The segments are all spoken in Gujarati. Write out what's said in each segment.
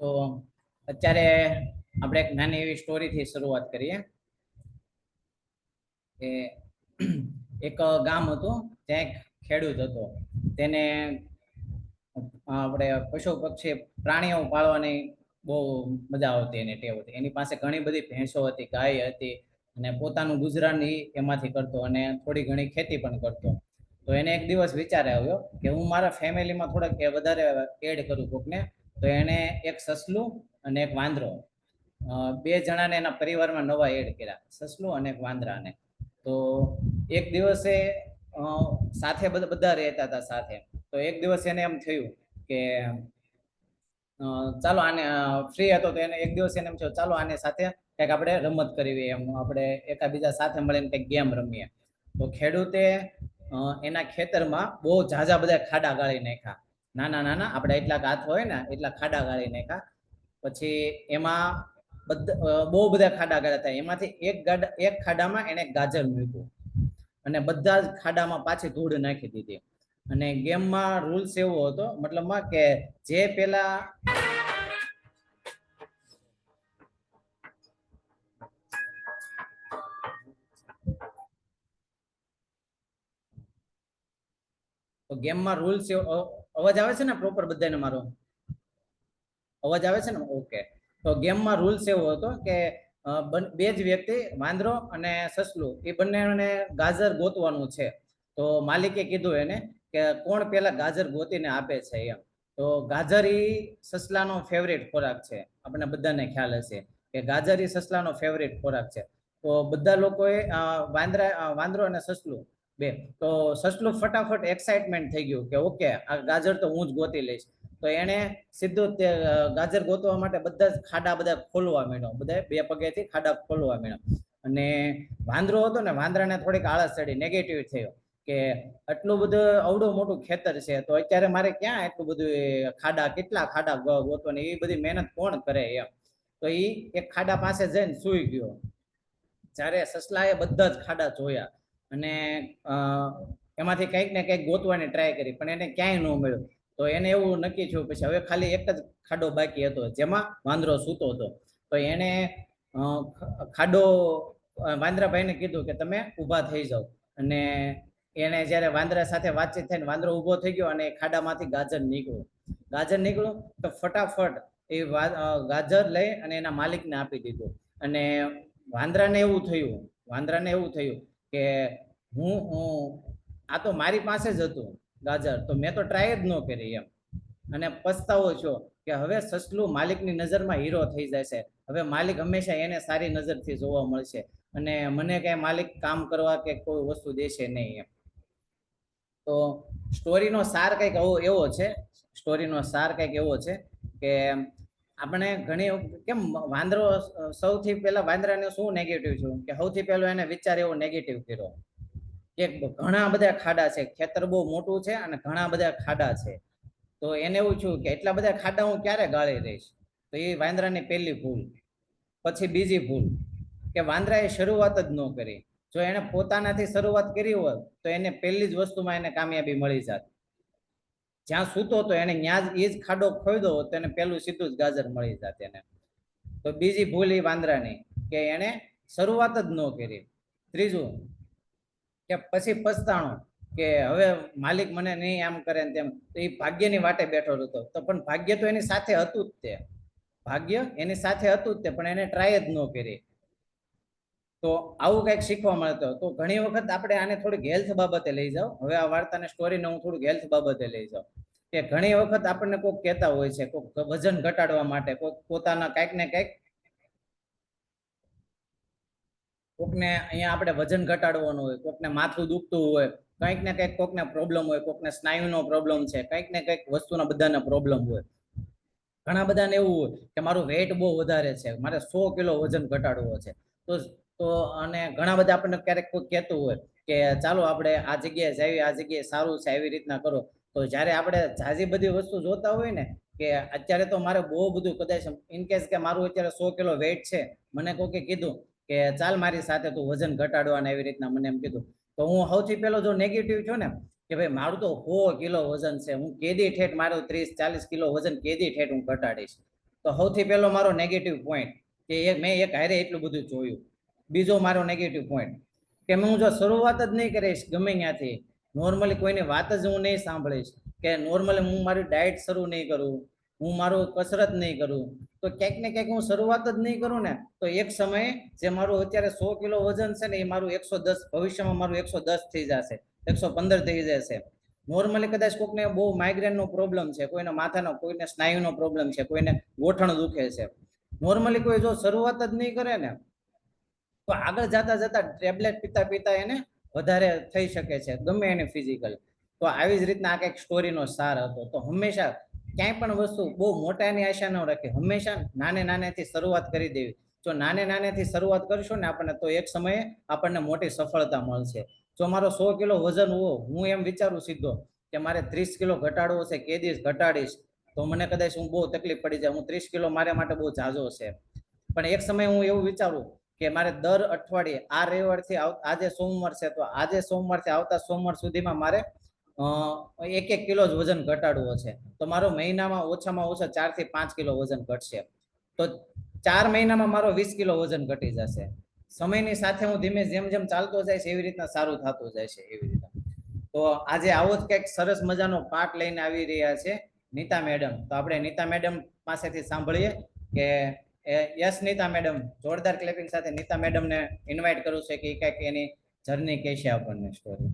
તો અત્યારે આપણે એક નાની એવી સ્ટોરીથી શરૂઆત કરીએ કે એક ગામ હતું, ત્યાં એક ખેડૂત હતો. તેને આપણે પશુ પક્ષી પ્રાણીઓ પાળવાની બહુ મજા આવતી, એને ટેવ હતી. એની પાસે ઘણી બધી ભેંસો હતી, ગાય હતી, અને પોતાનું ગુજરાન એમાંથી કરતો, અને થોડી ઘણી ખેતી પણ કરતો. તો એને એક દિવસ વિચાર આવ્યો કે હું મારા ફેમિલીમાં થોડાક વધારે એડ કરું કોકને. તો એને એક સસલું અને એક વાંદરો, બે જણાને એના પરિવારમાં નવા એડ કર્યા, સસલું અને એક વાંદરાને. તો એક દિવસે સાથે બધા રહેતા હતા સાથે. તો એક દિવસ એને એમ થયું કે ચાલો આને ફ્રી હતો, તો એને એક દિવસ એને એમ થયું ચાલો આને સાથે કંઈક આપણે રમત કરવી, એમ આપણે એકાબીજા સાથે મળીને કંઈક ગેમ રમીએ. તો ખેડૂતે એના ખેતરમાં બહુ ઝાઝા બધા ખાડા ગાળી નાખ્યા, નાના નાના આપણે એટલા હાથ હોય ને એટલા ખાડા ગાળી નાખ્યા. પછી એમાં બહુ બધા ખાડા ગાળ્યા હતા. એમાંથી એક ખાડામાં એને ગાજર મૂક્યું, અને બધા જ ખાડામાં પાછી ધૂળ નાખી દીધી. અને ગેમમાં રૂલ્સ એવો હતો, મતલબમાં કે જે પેલા તો ગેમમાં રૂલ્સ અવાજ આવે છે ને પ્રોપર બધાને? મારો અવાજ આવે છે ને? ઓકે. તો ગેમમાં રૂલ્સ એવો હતો કે બે જ વ્યક્તિ, વાંદરો અને સસલું, એ બંનેને ગાજર ગોતવાનું છે. તો માલિકે કીધું એને કે કોણ પેલા ગાજર ગોતીને આપે છે એમ. તો ગાજર ઈ સસલાનો ફેવરેટ ખોરાક છે, આપણને બધાને ખ્યાલ હશે કે ગાજર ઈ સસલાનો ફેવરેટ ખોરાક છે. તો બધા લોકોએ વાંદરો અને સસલું બે, તો સસલું ફટાફટ એક્સાઇટમેન્ટ થઈ ગયું કે ઓકે આ ગાજર તો હું જ ગોતી લઈશ. તો એને સીધું તે ગાજર ગોતવા માટે બધા જ ખાડા બધા ખોલવા માંડ્યો, બધા બે પગેથી ખાડા ખોલવા માંડ્યા. અને વાંદરો હતો ને, વાંદરાને થોડીક આળસ ચડી, નેગેટિવ થયો કે આટલું બધું અવડું મોટું ખેતર છે, તો અત્યારે મારે ક્યાં એટલું બધું ખાડા, કેટલા ખાડા ગોતવાની, એ બધી મહેનત કોણ કરે એમ. તો એ એક ખાડા પાસે જઈને સૂઈ ગયો. જ્યારે સસલાએ બધા જ ખાડા જોયા અને એમાંથી કંઈક ને કંઈક ગોતવાની ટ્રાય કરી, પણ એને ક્યાંય ન મળ્યું. તો એને એવું નક્કી થયું પછી હવે ખાલી એક જ ખાડો બાકી હતો, જેમાં વાંદરો સૂતો હતો. તો એને ખાડો વાંદરાભાઈને કીધું કે તમે ઊભા થઈ જાઓ. અને એને જ્યારે વાંદરા સાથે વાતચીત થઈને વાંદરો ઊભો થઈ ગયો અને ખાડામાંથી ગાજર નીકળ્યું. તો ફટાફટ એ ગાજર લઈ અને એના માલિકને આપી દીધું. અને વાંદરાને એવું થયું કે હું આ તો મારી પાસે જ હતું ગાજર, તો મેં તો ટ્રાય જ ન કરી એમ. અને પછતાવો છો કે હવે સસલું માલિકની નજરમાં હીરો થઈ જશે, હવે માલિક હંમેશા એને સારી નજરથી જોવા મળશે, અને મને કઈ માલિક કામ કરવા કે કોઈ વસ્તુ દેશે નહીં એમ. તો સ્ટોરીનો સાર કંઈક એવો છે કે આપણે ઘણી કેમ વાંદરો સૌથી પહેલા વાંદરાને શું નેગેટિવ થયું કે સૌથી પહેલો એને વિચાર એવો નેગેટિવ કર્યો કે ઘણા બધા ખાડા છે, ખેતર બહુ મોટું છે અને ઘણા બધા ખાડા છે. તો એને એવું થયું કે એટલા બધા ખાડા હું ક્યારે ગાળી રહીશ. તો એ વાંદરાની પહેલી ભૂલ. પછી બીજી ભૂલ કે વાંદરાએ શરૂઆત જ ન કરી. જો એને પોતાનાથી શરૂઆત કરી હોત તો એને પહેલી જ વસ્તુમાં એને કામયાબી મળી જાત. જ્યાં સૂતો હતો એને ત્યાં જ એ જ ખાડો ખોદ્યો તો એને પેલું સીધું જ ગાજર મળી જાત એને. તો બીજી ભૂલ એ વાંદરાની કે એને શરૂઆત જ ન કરી. ત્રીજું કે પછી પછતાણો કે હવે માલિક મને નહીં આમ કરે ને તેમ. તો એ ભાગ્યની વાટે બેઠો હતો. તો પણ ભાગ્ય તો એની સાથે હતું જ તે, પણ એને ટ્રાય જ ન કરી. તો આવું કંઈક શીખવા મળતો. તો ઘણી વખત આપણે આને થોડીક હેલ્થ બાબતે લઈ જાઓ. હવે આ વાર્તાને સ્ટોરીને હું થોડુંક હેલ્થ બાબતે લઈ જાઉં કે ઘણી વખત આપણને કોઈક કહેતા હોય છે, કોઈક વજન ઘટાડવા માટે, કોઈક પોતાના કંઈક ને કંઈક, કોકને અહીંયા આપણે વજન ઘટાડવાનું હોય, કોકને માથું દુખતું હોય, કંઈક ને કંઈક કોકને પ્રોબ્લેમ હોય, કોકને સ્નાયુનો પ્રોબ્લેમ છે, કંઈક ને કંઈક વસ્તુના બધાને પ્રોબ્લેમ હોય. ઘણા બધાને એવું હોય કે મારું વેઇટ બહુ વધારે છે, મારે 100 કિલો વજન ઘટાડવો છે. તો અને ઘણા બધા આપણને ક્યારેક કોઈ કહેતું હોય કે ચાલો આપણે આ જગ્યાએ જઈએ, આ જગ્યાએ સારું છે, આવી રીતના કરો. તો જ્યારે આપણે ઝાઝી બધી વસ્તુ જોતા હોય ને કે અત્યારે તો મારે બહુ બધું, કદાચ ઇનકેસ કે મારું અત્યારે 100 કિલો વેઇટ છે, મને કોકે કીધું કે ચાલ મારી સાથે તું વજન ઘટાડવાના, એવી રીતના મને એમ કીધું. તો હું સૌથી પહેલો જો નેગેટિવ છું ને કે ભાઈ મારું તો 100 કિલો વજન છે, હું કેદી ઠેઠ મારું 30-40 કિલો વજન કેદી ઠેઠ હું ઘટાડીશ. તો સૌથી પહેલો મારો નેગેટિવ પોઈન્ટ કે મેં એક હારે એટલું બધું જોયું. બીજો મારો નેગેટિવ પોઈન્ટ કે હું જો શરૂઆત જ નહીં કરીશ ગમે ત્યાંથી, નોર્મલી કોઈની વાત જ હું નહીં સાંભળીશ, કે નોર્મલી હું મારી ડાયટ શરૂ નહીં કરું, હું મારું કસરત નહીં કરું, તો ક્યાંક ને ક્યાંક હું શરૂઆત જ નહીં કરું ને, તો એક સમયે જે મારું અત્યારે 100 કિલો વજન છે ને, એ મારું 110, ભવિષ્યમાં મારું 110 થઈ જશે, 115 થઈ જશે. નોર્મલી કદાચ કોઈને બહુ માઇગ્રેનનો પ્રોબ્લેમ છે, કોઈને માથાનો, કોઈને સ્નાયુનો પ્રોબ્લેમ છે, કોઈને ગોઠણ દુખે છે. નોર્મલી કોઈ જો શરૂઆત જ નહીં કરે ને, તો આગળ જતા જતા ટેબ્લેટ પીતા પીતા એને વધારે થઈ શકે છે, ગમે એને ફિઝિકલ. તો આવી જ રીતના આ કંઈક સ્ટોરીનો સાર હતો. તો હંમેશા ક્યાંય પણ વસ્તુ બહુ મોટાની આશા ન રાખે, હંમેશા નાને નાનેથી શરૂઆત કરી દેવી. જો નાને નાનેથી શરૂઆત કરશો ને આપણને, તો એક સમયે આપણને મોટી સફળતા મળશે. જો મારો 100 કિલો વજન હો, હું એમ વિચારું સીધો કે મારે 30 કિલો ઘટાડવો છે, કે દિવસ ઘટાડીશ તો મને કદાચ હું બહુ તકલીફ પડી જાય, હું 30 કિલો મારા માટે બહુ ઝાઝો છે. પણ એક સમયે હું એવું વિચારું કે મારે દર અઠવાડિયે આ રવિવારથી આજે સોમવાર છે, તો આજે સોમવારથી આવતા સોમવાર સુધીમાં મારે 1 કિલો જ વજન ઘટાડવો છે. તો મારો મહિનામાં ઓછામાં ઓછા 4 થી 5 કિલો વજન ઘટશે. તો 4 મહિનામાં મારો 20 કિલો વજન ઘટી જશે. સમયની સાથે હું ધીમે જેમ જેમ ચાલતો જાય છે, એવી રીતના સારું થતું જાય છે, એવી રીતના. તો આજે આવો જ કંઈક સરસ મજાનો પાઠ લઈને આવી રહ્યા છે નીતા મેડમ. તો આપણે નીતા મેડમ પાસેથી સાંભળીએ કે યસ નીતા મેડમ, જોરદાર ક્લેપિંગ સાથે નીતા મેડમને ઇન્વાઇટ કરું છે કે કંઈક એની જર્ની કહેશે આપણને સ્ટોરી.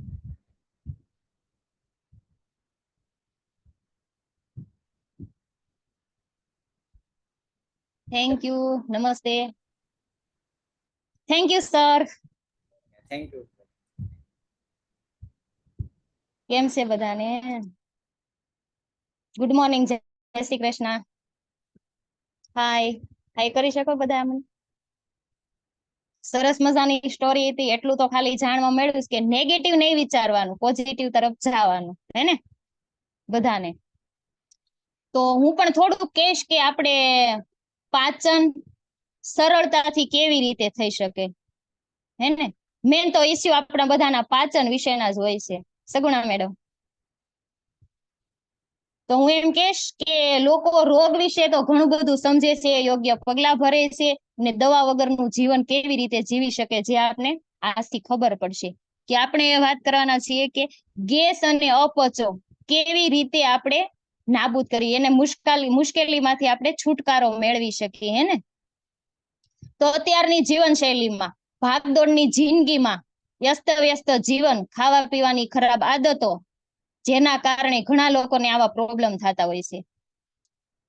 Thank you. નમસ્તે. Thank you sir. Thank you. કેમ છે બધાને? ગુડ મોર્નિંગ, જય શ્રી કૃષ્ણ. હાય હાય કરી શકો બધા? અમને સરસ મજાની સ્ટોરી હતી. એટલું તો ખાલી જાણવા મળ્યું કે નેગેટિવ નહીં વિચારવાનું, પોઝિટિવ તરફ જવાનું, હે ને બધાને. તો હું પણ થોડું કહીશ કે આપણે પાચન સરળતાથી કેવી રીતે થઈ શકે, હે ને. મેન તો ઇસ્યુ આપણા બધાના પાચન વિશેના જ હોય છે. સગુણા મેડમ, તો હું એમ કહીશ કે લોકો રોગ વિશે તો ઘણું બધું સમજે છે, યોગ્ય પગલા ભરે છે, અને દવા વગરનું જીવન કેવી રીતે જીવી શકે, જે આપને આજથી ખબર પડશે. કે આપણે વાત કરવાના છીએ કે ગેસ અને અપચો કેવી રીતે આપણે નાબૂદ કરીએ, એને મુશ્કેલીમાંથી આપણે છુટકારો મેળવી શકીએ, હે ને. તો અત્યારની જીવનશૈલીમાં, ભાગદોડની જિંદગીમાં, વ્યસ્ત વ્યસ્ત જીવન, ખાવા પીવાની ખરાબ આદતો, જેના કારણે ઘણા લોકોને આવા પ્રોબ્લેમ થતા હોય છે.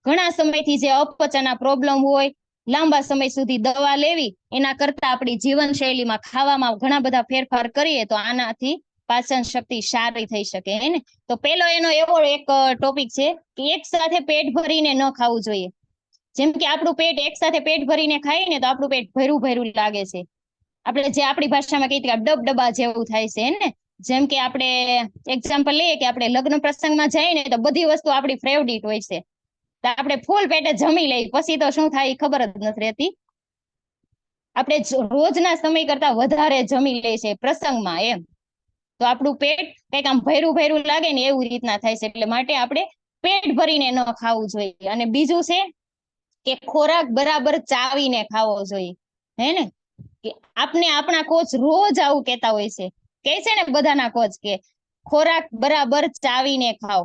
ઘણા સમયથી જે અપચાના પ્રોબ્લેમ હોય, લાંબા સમય સુધી દવા લેવી, એના કરતા આપણી જીવનશૈલીમાં, ખાવામાં ઘણા બધા ફેરફાર કરીએ તો આનાથી પાચન શક્તિ સારી થઈ શકે, હે ને. તો પેલો એનો એવો એક ટોપિક છે કે એક સાથે પેટ ભરીને ન ખાવું જોઈએ. જેમ કે આપણું પેટ એક સાથે પેટ ભરીને ખાઈએ ને, તો આપણું પેટ ભર્યું ભર્યું લાગે છે. આપણે જે આપણી ભાષામાં કહીએ ડબડબા જેવું થાય છે, ને. જેમ કે આપણે એક્ઝામ્પલ લઈએ કે આપણે લગ્ન પ્રસંગમાં જઈએ ને, તો બધી વસ્તુ આપણી ફેવરિટ હોય છે, તો આપણે ફૂલ પેટે જમી લઈએ, પછી તો શું થાય ખબર જ નથી રહેતી. આપણે રોજના સમય કરતા વધારે જમી લઈએ છે પ્રસંગમાં, એમ. તો આપણું પેટ કઈક આમ ભર્યું ભર્યું લાગે ને, એવું રીતના થાય છે. એટલે માટે આપણે પેટ ભરીને ન ખાવું જોઈએ. અને બીજું છે કે ખોરાક બરાબર ચાવીને ખાવો જોઈએ, હે ને. કે આપને આપણા કોચ રોજ આવું કહેતા હોય છે, કે છે ને બધાના કોચ કે ખોરાક બરાબર ચાવીને ખાઓ.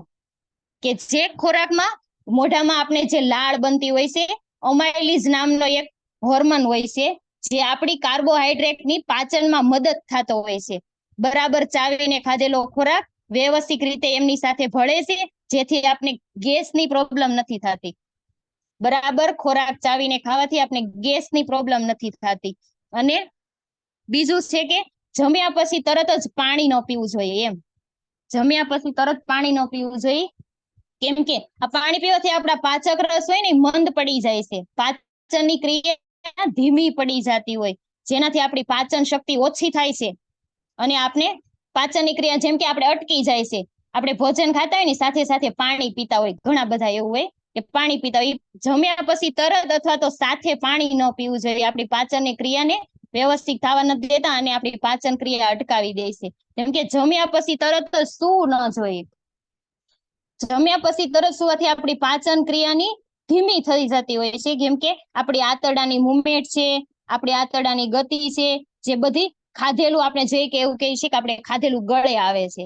કે જે ખોરાકમાં મોઢામાં આપણે જે લાળ બનતી હોય છે, ઓમાઇલીઝ નામનો એક હોર્મોન હોય છે, જે આપણી કાર્બોહાઈડ્રેટની પાચનમાં મદદ થતો હોય છે. બરાબર ચાવીને ખાધેલો ખોરાક વ્યવસ્થિત રીતે એમની સાથે ભળે છે, જેથી આપણે ગેસની પ્રોબ્લેમ નથી થતી. બરાબર ખોરાક ચાવીને ખાવાથી આપણે ગેસની પ્રોબ્લેમ નથી થતી. અને બીજું છે કે જમ્યા પછી તરત જ પાણી ન પીવું જોઈએ, એમ. જમ્યા પછી તરત પાણી ન પીવું જોઈએ, કેમ કે આ પાણી પીવાથી આપણા પાચક રસ હોય ને મંદ પડી જાય છે, પાચનની ક્રિયા ધીમી પડી જતી હોય, જેનાથી આપણી પાચન શક્તિ ઓછી થાય છે, અને આપણે પાચનની ક્રિયા જેમ કે આપણે અટકી જાય છે. આપણે ભોજન ખાતા હોય ને સાથે સાથે પાણી પીતા હોય, ઘણા બધા એવું હોય કે પાણી પીતા હોય. જમ્યા પછી તરત અથવા તો સાથે પાણી ન પીવું જોઈએ, આપણી પાચનની ક્રિયાને વ્યવસ્થિત થવા નથી દેતા, અને આપણી પાચન ક્રિયા અટકાવી દે છે. જેમ કે જમ્યા પછી તરત સૂવું ન જોઈએ. જમ્યા પછી તરત સુવાથી આપણી પાચન ક્રિયાની ધીમી થઈ જતી હોય છે, કેમ કે આપણી આંતરડાની મુવમેન્ટ છે, આપણી આંતરડાની ગતિ છે, જે બધી ખાધેલું આપણે જે કે એવું કહી છે કે આપણે ખાધેલું ગળે આવે છે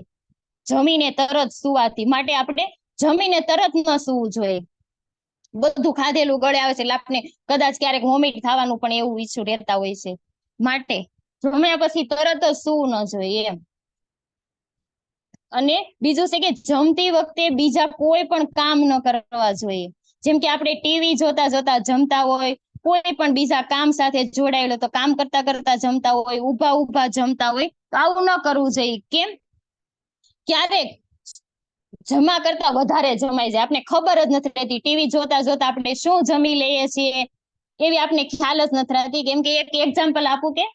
જમીને તરત સુવાથી. માટે આપણે જમીને તરત ન સુવું જોઈએ. બધું ખાધેલું ગળે આવે છે એટલે આપણે કદાચ ક્યારેક વોમિટ થવાનું પણ એવું ઈચ્છું રહેતા હોય છે. માટે જમ્યા પછી તરત જ સૂવું ન જોઈએ એમ. અને બીજું છે કે જમતી વખતે બીજા કોઈ પણ કામ ન કરવા જોઈએ. જેમ કે આપણે ટીવી જોતા જોતા જમતા હોય, કોઈ પણ બીજા કામ સાથે જોડાયેલો તો કામ કરતા કરતા જમતા હોય, ઉભા ઉભા જમતા હોય, તો આવું ન કરવું જોઈએ. કેમ? ક્યારેક જમા કરતા વધારે જમાઈ જાય, આપણે ખબર જ નથી રહેતી. ટીવી જોતા જોતા આપણે શું જમી લઈએ છીએ એવી આપણે ખ્યાલ જ નથી રહેતી. કેમ કે એક એક્ઝામ્પલ આપું કે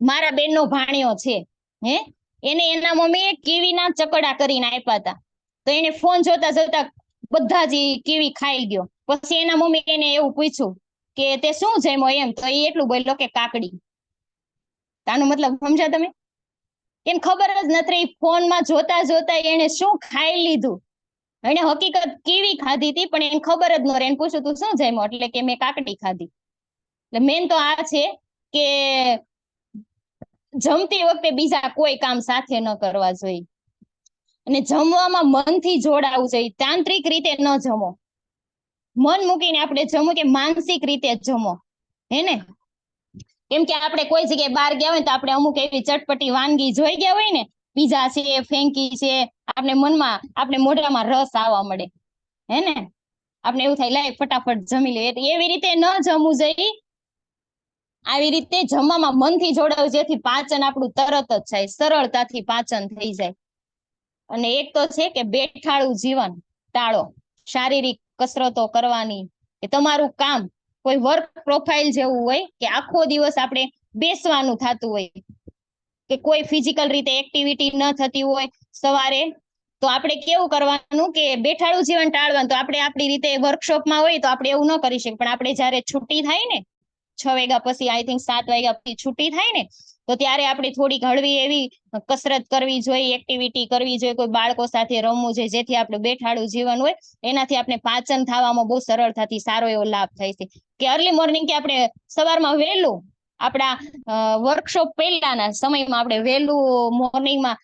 મારા બેનનો ભાણિયો છે, હે, એને એના મમ્મીએ કીવીના ચકડા કરીને આપ્યા હતા. તો એને ફોન જોતા જોતા બધા જ કીવી ખાઈ ગયો. પછી એના મમ્મી એને એવું પૂછ્યું કે તે શું જમ્યો એમ, તો એ એટલું બોલ્યો કે કાકડી. આનો મતલબ સમજ્યા તમે? એને ખબર જ નથી, ફોનમાં જોતા જોતા એને શું ખાઈ લીધું. એને હકીકત કીવી ખાધી હતી પણ એને ખબર જ ન રહે. એને પૂછ્યું તું શું જમ્યો, એટલે કે મેં કાકડી ખાધી. એટલે મેન તો આ છે કે જમતી વખતે બીજા કોઈ કામ સાથે ન કરવા જોઈએ. અને જમવામાં મનથી જોડાવું જોઈએ, તાંત્રિક રીતે ન જમો. મન મૂકીને આપણે જમો કે માનસિક રીતે જમો, હે ને? કેમ કે આપણે કોઈ જગ્યાએ બહાર ગયા હોય તો આપણે અમુક એવી ચટપટી વાનગી જોઈ ગયા હોય ને, પીઝા છે, ફેંકી છે, આપણે મનમાં, આપણે મોઢામાં રસ આવવા મળે, હે ને? આપણે એવું થાય લાય ફટાફટ જમી લે. એવી રીતે ન જમવું જોઈએ. આવી રીતે જમવામાં મનથી જોડાવું, જેથી પાચન આપણું તરત જ થાય, સરળતાથી પાચન થઈ જાય. અને એક તો છે કે બેઠાડું જીવન ટાળો. શારીરિક કસરતો કરવાની, કે તમારું કામ કોઈ વર્ક પ્રોફાઇલ જેવું હોય કે આખો દિવસ આપણે બેસવાનું થતું હોય, કે કોઈ ફિઝિકલ રીતે એક્ટિવિટી ન થતી હોય સવારે, તો આપણે કેવું કરવાનું કે બેઠાડું જીવન ટાળવાનું. તો આપણે આપણી રીતે વર્કશોપમાં હોય તો આપણે એવું ન કરી શકીએ, પણ આપણે જયારે છૂટી થાય ને 6 વાગ્યા પછી, આઈ થિંક 7 વાગ્યા પછી છૂટી થાય ને, તો ત્યારે આપણે થોડીક હળવી એવી કસરત કરવી જોઈએ, એક્ટિવિટી કરવી જોઈએ, કોઈ બાળકો સાથે રમવું જોઈએ, જેથી આપણે બેઠાડું જીવન હોય એનાથી આપણે પાચન થવામાં બહુ સરળતાથી સારો એવો લાભ થાય છે. કે અર્લી મોર્નિંગ કે આપણે સવારમાં વહેલું આપણા વર્કશોપ પહેલાના સમયમાં આપણે વહેલું મોર્નિંગમાં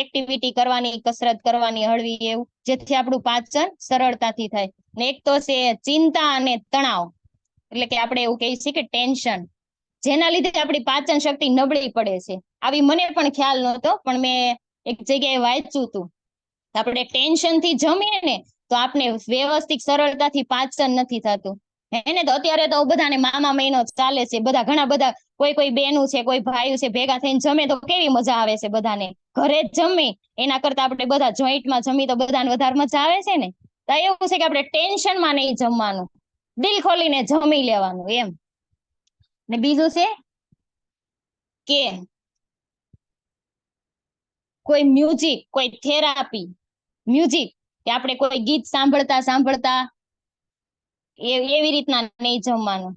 એક્ટિવિટી કરવાની, કસરત કરવાની હળવી એવું, જેથી આપણું પાચન સરળતાથી થાય. ને એક તો છે ચિંતા અને તણાવ, એટલે કે આપણે એવું કહીએ છીએ કે ટેન્શન, જેના લીધે આપણી પાચન શક્તિ નબળી પડે છે. આવી મને પણ ખ્યાલ નહોતો, પણ મેં એક જગ્યાએ વાંચ્યું હતું. આપણે ટેન્શન થી જમીએ ને તો આપણે વ્યવસ્થિત સરળતાથી પાચન નથી થતું, હે ને? તો અત્યારે તો બધાને મામા મહિનો ચાલે છે, બધા ઘણા બધા કોઈ કોઈ બેનું છે, કોઈ ભાઈ છે, ભેગા થઈને જમે તો કેવી મજા આવે છે બધાને. ઘરે જ જમી એના કરતા આપણે બધા જોઈન્ટમાં જમી તો બધાને વધારે મજા આવે છે ને. તો એવું છે કે આપણે ટેન્શનમાં નહીં જમવાનું, દિલ ખોલીને જમી લેવાનું એમ. ને બીજું છે કે કોઈ મ્યુઝિક, કોઈ થેરાપી, મ્યુઝિક કે આપણે કોઈ ગીત સાંભળતા સાંભળતા એવી રીતના નહીં જમવાનું.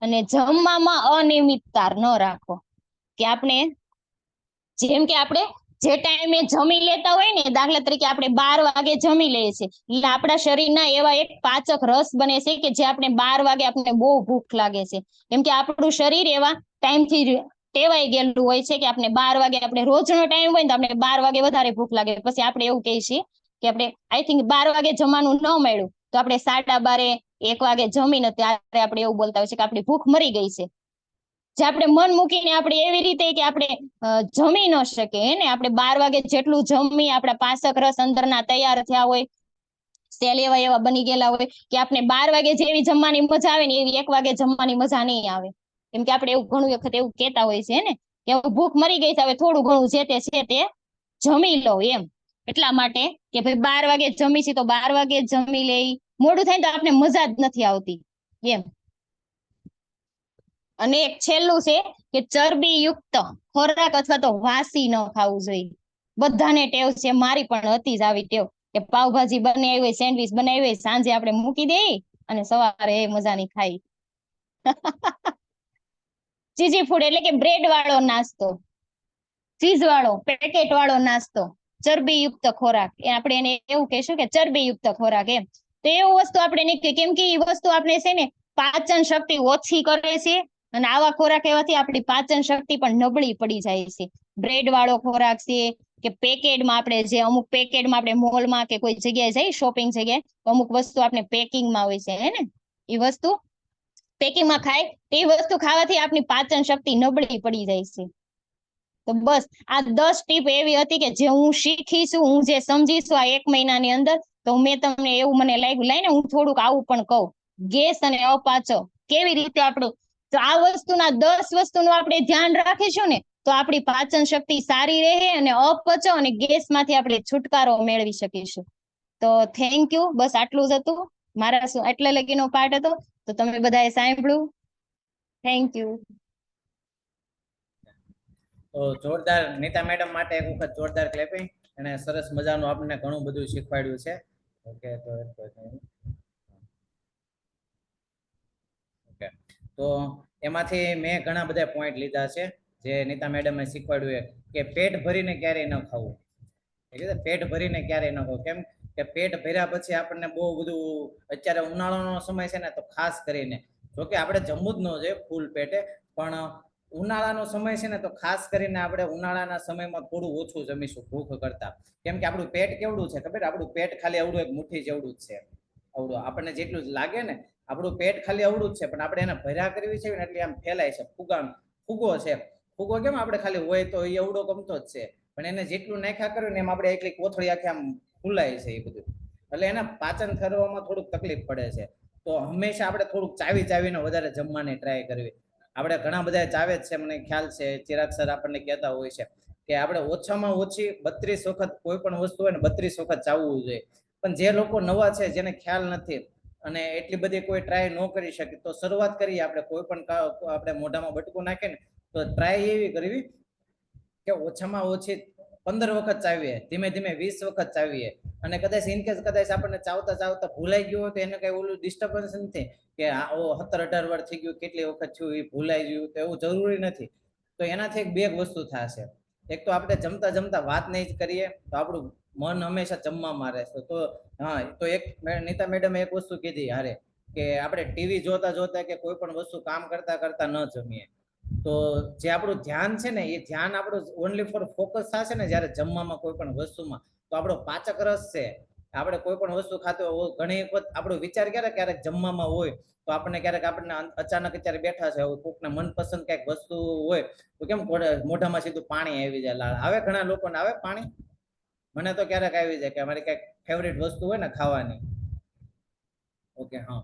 અને જમવામાં અનિયમિતતા ન રાખો, કે આપણે જેમ કે આપણે જે ટાઈમે જમી લેતા હોય ને, દાખલા તરીકે આપણે 12 વાગે જમી લઈએ છીએ, એટલે આપણા શરીરના એવા એક પાચક રસ બને છે કે જે આપણે 12 વાગે આપણને બહુ ભૂખ લાગે છે. કેમ કે આપણું શરીર એવા ટાઈમથી ટેવાઈ ગયેલું હોય છે કે આપણે 12 વાગે, આપણે રોજનો ટાઈમ હોય ને તો આપણે 12 વાગે વધારે ભૂખ લાગે. પછી આપણે એવું કહીએ છીએ કે આપણે આઈ થિંક 12 વાગે જમવાનું ન મળ્યું તો આપણે 12:30, 1 વાગે જમીને ત્યારે આપણે એવું બોલતા હોય છે કે આપણી ભૂખ મરી ગઈ છે. જે આપણે મન મૂકીને આપણે એવી રીતે કે આપણે જમી ન શકે, હે ને? આપણે 12 વાગે જેટલું જમી, આપણા પાચક રસ અંદરના તૈયાર થયા હોય, સેલ એવા એવા બની ગયેલા હોય કે આપણે 12 વાગે જેવી જમવાની મજા આવે ને એવી 1 વાગે જમવાની મજા નહીં આવે. કેમ કે આપણે એવું ઘણું વખત એવું કહેતા હોય છે ને કે ભૂખ મરી ગઈ છે, હવે થોડું ઘણું જે તે છે તે જમી લો એમ. એટલા માટે કે ભાઈ 12 વાગે જમી છે તો 12 વાગે જમી લે. મોડું થાય તો આપણે મજા જ નથી આવતી એમ. અને એક છેલ્લું છે કે ચરબી યુક્ત ખોરાક અથવા તો વાસી ન ખાવું જોઈએ. બધાને ટેવ છે, મારી પણ હતી જ આવી ટેવ, કે પાવભાજી બનાવી હોય, સેન્ડવીચ બનાવી હોય, સાંજે આપણે મૂકી દઈએ અને સવારે એ મજાની ખાઈ. ચીઝી ફૂડ એટલે કે બ્રેડ વાળો નાસ્તો, ચીઝ વાળો, પેકેટ વાળો નાસ્તો, ચરબી યુક્ત ખોરાક, એ આપણે એને એવું કહીશું કે ચરબી યુક્ત ખોરાક એમ. તો તો એવું વસ્તુ આપણે નહીં કે કેમ કે એ વસ્તુ આપણે છે ને પાચન શક્તિ ઓછી કરે છે, અને આવા ખોરાક એવાથી આપણી પાચન શક્તિ પણ નબળી પડી જાય છે. બ્રેડ વાળો ખોરાક છે કે પેકેટમાં આપણે જે અમુક પેકેટમાં આપણે મોલમાં કે કોઈ જગ્યાએ જઈ શોપિંગ જગ્યાએ અમુક વસ્તુ આપણે પેકિંગમાં હોય છે હે ને, એ વસ્તુ પેકિંગમાં ખાય તે વસ્તુ ખાવાથી આપણી પાચન શક્તિ નબળી પડી જાય છે. તો બસ આ 10 ટીપ એવી હતી કે જે હું શીખી છું, હું જે સમજી છું આ 1 મહિનાની અંદર. તો મેં તમને એવું મને લાગ્યું લઈને હું થોડુંક આવું પણ કહું, ગેસ અને અપાચો કેવી રીતે આપણું, તો આ વસ્તુના 10 વસ્તુનું આપણે ધ્યાન રાખીશું ને તો આપણી પાચન શક્તિ સારી રહે અને અપચો અને ગેસમાંથી આપણે છુટકારો મેળવી શકીશું. તો થેન્ક યુ, બસ આટલું જ હતું મારા શું એટલે લગીનો પાર્ટ હતો. તો તમે બધાએ સાંભળ્યું, થેન્ક યુ. તો જોરદાર નીતા મેડમ માટે એક વખત જોરદાર ક્લેપિંગ. અને સરસ મજાનું આપણને ઘણું બધું શીખવાડ્યું છે. ઓકે, તો ઓકે, તો એમાંથી મેં ઘણા બધા પોઈન્ટ લીધા છે જે નીતા મેડમે શીખવાડ્યું કે પેટ ભરીને ક્યારેય ન ખાવું. પેટ ભરીને ક્યારેય ન ખાવું. કેમ કે પેટ ભર્યા પછી આપણને બહુ બધું, અત્યારે ઉનાળાનો સમય છે ને તો ખાસ કરીને, જોકે આપણે જમવું જ ન જોઈએ ફૂલ પેટે, પણ ઉનાળાનો સમય છે ને તો ખાસ કરીને આપણે ઉનાળાના સમયમાં થોડું ઓછું જમીશું ભૂખ કરતા. કેમ કે આપણું પેટ કેવડું છે ખબર? આપણું પેટ ખાલી આવડું એક મુઠ્ઠી જેવડું જ છે. આવડું આપણને જેટલું જ લાગે ને, આપણું પેટ ખાલી આવડું જ છે, પણ આપણે એને ભર્યા કરવી છે ને એટલે આમ ફેલાય છે. ફુગો છે. ફુગો કેમ આપણે ખાલી હોય તો એ એવડો ગમતો જ છે, પણ એને જેટલું નાખ્યા કર્યું ને એમ આપણે એટલી કોથળી આખી આમ ફૂલાય છે એ બધું. એટલે એના પાચન કરવામાં થોડુંક તકલીફ પડે છે. તો હંમેશા આપણે થોડુંક ચાવીને વધારે જમવાની ટ્રાય કરવી. આપણે ઘણા બધા ચાવે જ છે, મને ખ્યાલ છે, ચિરાગ સર આપણને કહેતા હોય છે કે આપણે ઓછામાં ઓછી 32 વખત કોઈ પણ વસ્તુ હોય ને 32 વખત ચાવવું જોઈએ. પણ જે લોકો નવા છે, જેને ખ્યાલ નથી અને એટલી બધી કોઈ ટ્રાય ન કરી શકે, તો શરૂઆત કરીએ આપણે કોઈ પણ આપણે મોઢામાં બટકું નાખે ને તો ટ્રાય એવી કરવી કે ઓછામાં ઓછી 15 વખત ચાવીએ, ધીમે ધીમે 20 વખત ચાવીએ. અને કદાચ ઇનકેસ કદાચ આપણને ચાવતા ભૂલાઈ ગયું હોય તો એને કઈ ઓલું ડિસ્ટર્બન્સ નથી કે 17-18 વાર થઈ ગયું, કેટલી વખત થયું એ ભૂલાઈ ગયું, તો એવું જરૂરી નથી. તો એનાથી એક બે વસ્તુ થશે. એક તો આપણે જમતા વાત નહીં જ કરીએ તો આપણું મન હંમેશા જમવામાં રહેશે. તો હા, તો એક નીતા મેડમે એક વસ્તુ કીધી હારે કે આપણે ટીવી જોતા કે કોઈ પણ વસ્તુ કામ કરતા ન જમીએ. તો જે આપણું ધ્યાન છે ને એ ધ્યાન આપણું ઓનલી ફોર ફોકસ થશે ને જ્યારે જમવામાં કોઈ પણ વસ્તુમાં, તો આપણો પાચક રસ છે, આપણે કોઈ પણ વસ્તુ ખાતો હોય, ઘણી વખત આપણો વિચાર ક્યારેક જમવામાં હોય તો આપણને ક્યારેક આપણને અચાનક અત્યારે બેઠા છે, કોઈકને મનપસંદ કઈક વસ્તુ હોય તો કેમ મોઢામાં સીધું પાણી આવી જાય, લાળ આવે, ઘણા લોકોને આવે પાણી. મને તો ક્યારેક આવી જાય કે અમારી કઈક ફેવરિટ વસ્તુ હોય ને ખાવાની. ઓકે, હા,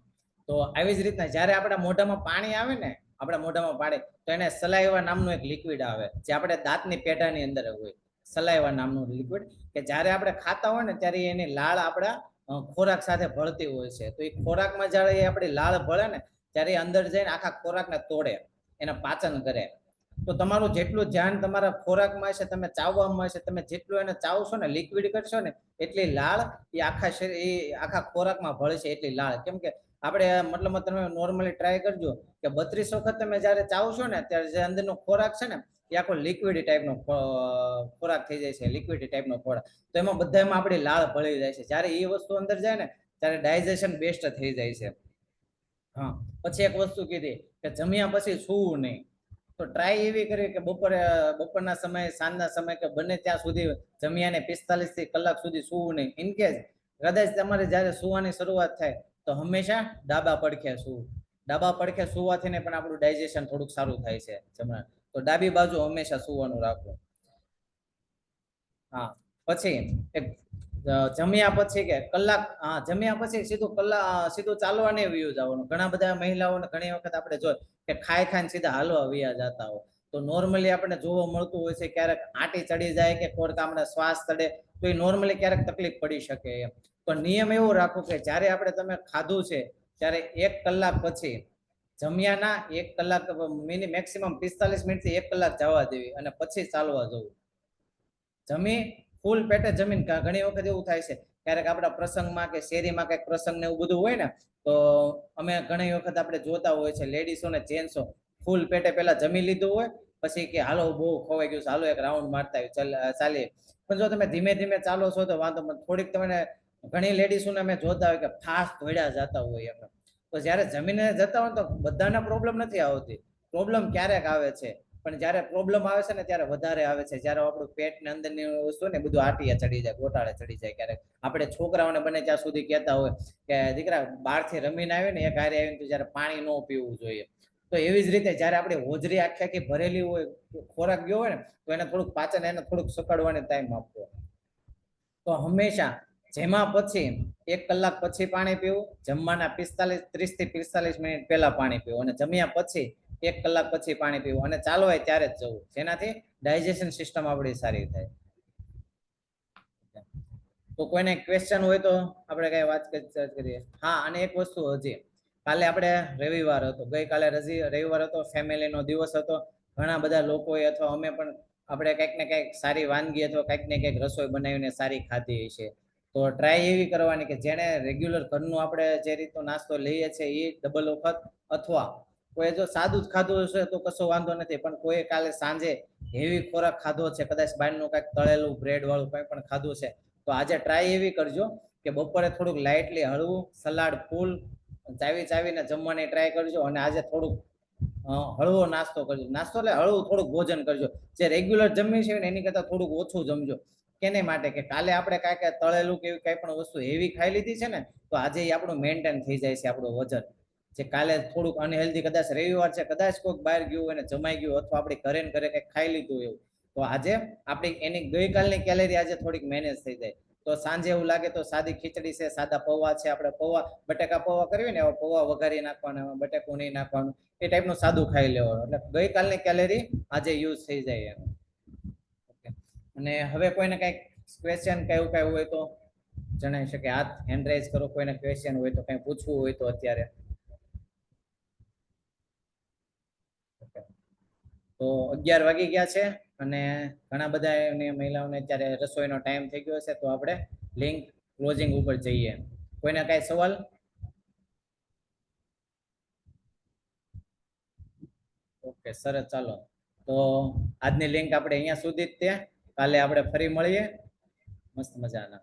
તો આવી જ રીતના જ્યારે આપણા મોઢામાં પાણી આવે ને, આપણા મોઢામાં પાણી, તો એને સલાઈવા નામનું એક લિક્વિડ આવે જે આપણે દાંતની પેઢાની અંદર હોય. સલાઈવા નામનું લિક્વિડ કે જ્યારે આપણે ખાતા હોય ને ત્યારે એની લાળ આપણા ખોરાક સાથે ભળતી હોય છે. તો એ ખોરાકમાં જ્યારે એ આપણી લાળ ભળે ને ત્યારે અંદર જઈને આખા ખોરાકને તોડે, એને પાચન કરે. તો તમારું જેટલું ધ્યાન તમારા ખોરાકમાં હશે, તમે ચાવવામાં હશે, તમે જેટલું એને ચાવશો ને, લિક્વિડ કરશો ને, એટલી લાળ એ આખા શરીર એ આખા ખોરાકમાં ભળશે એટલી લાળ. કેમ કે આપણે મતલબ તમે નોર્મલી ટ્રાય કરજો કે 32 વખત તમે જ્યારે ચાવશો ને ત્યારે જે અંદરનો ખોરાક છે ને એ આખો લિક્વિડ ટાઈપનો ખોરાક થઈ જાય છે, લિક્વિડ ટાઈપનો ખોરાક. તો એમાં બધામાં આપણી લાળ ભળી જાય છે. જ્યારે એ વસ્તુ અંદર જાય ને ત્યારે ડાયજેશન બેસ્ટ થઈ જાય છે. હા, પછી એક વસ્તુ કીધી કે જમ્યા પછી સૂવું નહીં. તો ટ્રાય એવી કરી કે બપોરના સમયે, સાંજના સમયે કે બને ત્યાં સુધી જમ્યાને 45 થી કલાક સુધી સૂવું નહીં. ઇનકેસ કદાચ તમારે જ્યારે સૂવાની શરૂઆત થાય તો હંમેશા ડાબા પડખે સૂવું. ડાબા પડખે સુવાથી ને પણ આપણું ડાયજેશન થોડુંક સારું થાય છે જમણા. તો ડાબી બાજુ હંમેશા સુવાનું રાખવું. હા, પછી એક જમ્યા પછી કે કલાક, હા, જમ્યા પછી સીધું ચાલવા નહીં વયું જવાનું. ઘણા બધા મહિલાઓને ઘણી વખત આપણે જોઈ કે ખાઈને સીધા હાલવા વયા જતા હોય. તો નોર્મલી આપણે જોવા મળતું હોય છે ક્યારેક આંટી ચડી જાય કે કોઈક આપણે શ્વાસ ચડે તો એ નોર્મલી ક્યારેક તકલીફ પડી શકે એમ. તો નિયમ એવો રાખો કે જ્યારે આપણે તમે ખાધું છે ત્યારે 1 કલાક પછી જમ્યાના 1 કલાક મેક્સિમમ 45 મિનિટથી 1 કલાક જવા દેવી અને પછી ચાલવા જવું. જમી ફૂલ પેટે જમીન. ઘણી વખત એવું થાય છે ક્યારેક આપણા પ્રસંગમાં કે શેરીમાં કઈક પ્રસંગ ને એવું બધું હોય ને તો અમે ઘણી વખત આપણે જોતા હોય છે લેડીસો ને જેન્ટ્સો ફૂલ પેટે પેલા જમી લીધું હોય પછી કે હાલો બહુ ખવાઈ ગયું છે, હાલો એક રાઉન્ડ મારતા આવી ચાલીએ. પણ જો તમે ધીમે ધીમે ચાલો છો તો વાંધો, થોડીક તમને ઘણી લેડીઝોને અમે જોતા હોય કે ફાસ્ટ દોડ્યા જતા હોય એમ. તો જ્યારે જમીને જતા હોય તો બધાના પ્રોબ્લેમ નથી આવતી. પ્રોબ્લેમ ક્યારેક આવે છે, પણ જ્યારે પ્રોબ્લેમ આવે છે ને ત્યારે વધારે આવે છે. જ્યારે આપણું પેટ ને અંદરની વસ્તુ ને બધું આટીએ ચડી જાય, ગોટાળે ચડી જાય. ક્યારેક આપણે છોકરાઓને બને ત્યાં સુધી કહેતા હોય કે દીકરા બહારથી રમીને આવે ને એક હારે આવીને તો જ્યારે પાણી ન પીવું જોઈએ. તો એવી જ રીતે જ્યારે આપણી હોજરી આખી આખી ભરેલી હોય, ખોરાક ગયો હોય ને તો એને થોડુંક પાચન, એને થોડુંક સકડવાની ટાઈમ આપવો. તો હંમેશા જેમાં પછી 1 કલાક પછી પાણી પીવું, જમવાના 30 થી 45 મિનિટ પહેલા પાણી પીવું, અને જમ્યા પછી 1 કલાક પછી પાણી પીવું, અને ચાલવાય ત્યારે જ જવું, જેનાથી ડાયજેશન સિસ્ટમ આપણી સારી થાય. તો કોઈને ક્વેશ્ચન હોય તો આપણે કઈ વાત કરીએ. હા, અને એક વસ્તુ હજી, કાલે આપણે રવિવાર હતો, ગઈકાલે રવિવાર હતો, ફેમિલીનો દિવસ હતો. ઘણા બધા લોકોએ અથવા અમે પણ આપણે કંઈક ને કંઈક સારી વાનગી અથવા કંઈક ને કંઈક રસોઈ બનાવીને સારી ખાધી છે. તો ટ્રાય એવી કરવાની કે જેને રેગ્યુલર ઘરનું આપણે જે રીતનો નાસ્તો લઈએ છીએ એ ડબલ વખત, અથવા કોઈ જો સાદું જ ખાધું હશે તો કશો વાંધો નથી, પણ કોઈ કાલે સાંજે હેવી ખોરાક ખાધો છે, કદાચ બહારનું કંઈક તળેલું બ્રેડ વાળું કંઈ પણ ખાધું છે, તો આજે ટ્રાય એવી કરજો કે બપોરે થોડુંક લાઇટલી હળવું સલાડ, ફૂલ ચાવીને જમવાની ટ્રાય કરજો. અને આજે થોડુંક હળવો નાસ્તો કરજો. નાસ્તો એટલે હળવું થોડુંક ભોજન કરજો. જે રેગ્યુલર જમી છે ને એની કરતાં થોડુંક ઓછું જમજો. કેને માટે કે કાલે આપણે કાંઈક તળેલું કે કંઈ પણ વસ્તુ હેવી ખાઈ લીધી છે ને, તો આજે આપણું મેન્ટેન થઈ જાય છે આપણું વજન. જે કાલે થોડુંક અનહેલ્ધી, કદાચ રવિવાર છે, કદાચ કોઈક બહાર ગયું હોય ને જમાઈ ગયું, અથવા આપણે ઘરે ને ઘરે કંઈક ખાઈ લીધું એવું, તો આજે આપણી એની ગઈકાલની કેલેરી આજે થોડીક મેનેજ થઈ જાય. તો સાંજે એવું લાગે તો સાદી ખીચડી છે, સાદા પૌવા છે, આપણે પૌવા બટેકા પૌવા કરવી ને એવા પૌવા વઘારી નાખવાના, બટેકું નહીં નાખવાનું, એ ટાઈપનું સાદું ખાઈ લેવાનું, એટલે ગઈકાલની કેલેરી આજે યુઝ થઈ જાય એમ. ઓકે. અને હવે કોઈને કંઈક ક્વેશ્ચન કે એવું કઈ હોય તો જણાવી શકે. હાથ હેન્ડ રાઇઝ કરો, કોઈને ક્વેશ્ચન હોય તો, કંઈ પૂછવું હોય તો અત્યારે. તો 11 વાગી ગયા છે, અને ઘણા બધા મહિલાઓને અત્યારે રસોઈનો ટાઈમ થઈ ગયો છે, તો આપણે લિંક ક્લોઝિંગ ઉપર જઈએ. કોઈને કઈ સવાલ? ઓકે, સરસ. ચાલો, તો આજની લિંક આપણે અહીંયા સુધી જ તે. કાલે આપણે ફરી મળીએ મસ્ત મજાના.